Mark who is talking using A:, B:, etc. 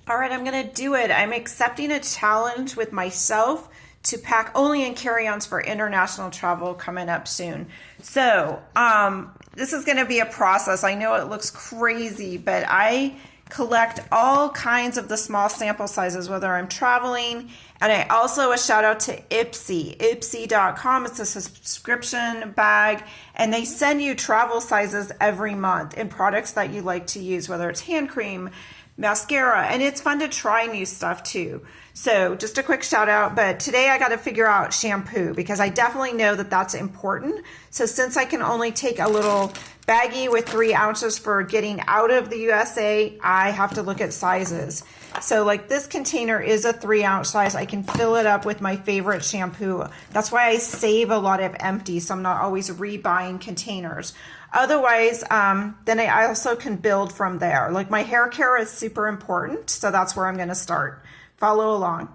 A: All right, I'm gonna do it. I'm accepting a challenge with myself to pack only in carry-ons for international travel coming up soon. So this is gonna be a process. I know it looks crazy, but I collect all kinds of the small sample sizes, whether I'm traveling. And I also a shout out to Ipsy.com. It's a subscription bag, and they send you travel sizes every month in products that you like to use, whether it's hand cream, mascara, and it's fun to try new stuff too. So just a quick shout out, but today I got to figure out shampoo because I definitely know that that's important. So since I can only take a little baggie with 3 ounces for getting out of the USA, I have to look at sizes. So like this container is a 3-ounce size. I can fill it up with my favorite shampoo. That's why I save a lot of empty, so I'm not always rebuying containers. Otherwise, then I also can build from there. Like my hair care is super important, so that's where I'm gonna start. Follow along.